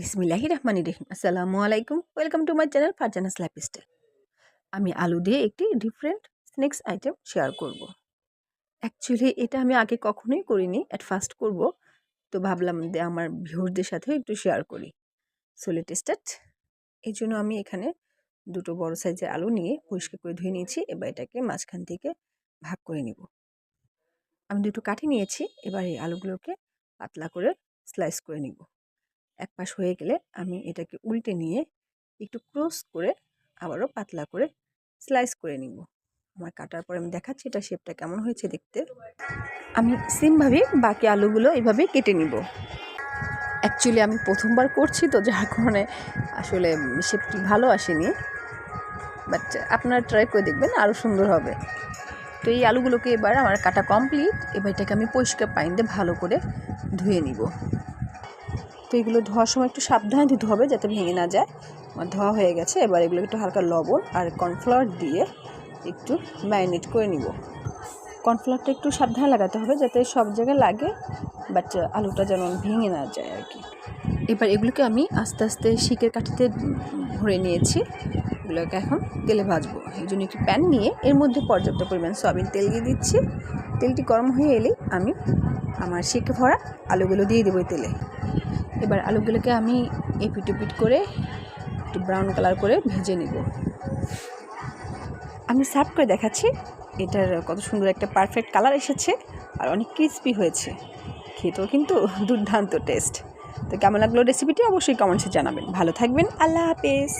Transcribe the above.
বিসমিল্লাহির রহমানির রহিম। আসসালামু আলাইকুম। Welcome to my channel Farzana's lifestyle. আমি আলু দিয়ে একটি ডিফারেন্ট স্ন্যাক্স আইটেম শেয়ার করব। অ্যাকচুয়ালি এটা আমি আগে কখনোই করিনি, অ্যাট ফার্স্ট করব। তো ভাবলাম যে আমার ভিউয়ারদের সাথেও একটু শেয়ার করি। So let's start. এই জন্য আমি এখানে দুটো বড় সাইজের আলু নিয়ে পরিষ্কার করে ধুয়ে নিয়েছি। এবার এটাকে মাঝখান থেকে ভাগ করে নিব। আমি দুটো কাঠি নিয়েছি। এবার এই আলুগুলোকে পাতলা করে স্লাইস করে নিব। এক পাশ হয়ে গেলে আমি এটাকে উল্টে নিয়ে একটু ক্রস করে আবারও পাতলা করে স্লাইস করে নিব। আমার কাটার পরে আমি দেখাচ্ছি এটা শেপটা কেমন হয়েছে দেখতে। আমি সেমভাবে বাকি আলুগুলো এভাবে কেটে নিব। অ্যাকচুয়ালি আমি প্রথমবার করছি, তো যার কারণে আসলে শেপটি ভালো আসেনি, বাট আপনারা ট্রাই করে দেখবেন, আরও সুন্দর হবে। তো এই আলুগুলোকে এবার আমার কাটা কমপ্লিট। এবার এটাকে আমি পরিষ্কার পানি দিয়ে ভালো করে ধুয়ে নিব। তো এগুলো ধোয়ার সময় একটু সাবধানে ধুতে হবে যাতে ভেঙে না যায়। আমার ধোয়া হয়ে গেছে। এবার এগুলো একটু হালকা লবণ আর কর্নফ্লাওয়ার দিয়ে একটু ম্যারিনেট করে নিব। কর্নফ্লাওয়ারটা একটু সাবধানে লাগাতে হবে যাতে সব জায়গায় লাগে, বাট আলুটা যেন ভেঙে না যায় আর কি। এবার এগুলোকে আমি আস্তে আস্তে শিকের কাঠিতে ভরে নিয়েছি। এগুলোকে এখন তেলে ভাজবো। এই জন্য একটি প্যান নিয়ে এর মধ্যে পর্যাপ্ত পরিমাণ সয়াবিন তেল দিয়ে দিচ্ছি। তেলটি গরম হয়ে এলেই আমি আমার শিকে ভরা আলুগুলো দিয়ে দেবো তেলে। এবার আলুগুলোকে আমি এপিট ওপিট করে একটু ব্রাউন কালার করে ভেজে নিব। আমি সার্ভ করে দেখাচ্ছি এটার কত সুন্দর একটা পারফেক্ট কালার এসেছে আর অনেক ক্রিস্পি হয়েছে। খেতেও কিন্তু দুর্দান্ত টেস্ট। তো কেমন লাগলো রেসিপিটি অবশ্যই কমেন্টসে জানাবেন। ভালো থাকবেন। আল্লাহ হাফেজ।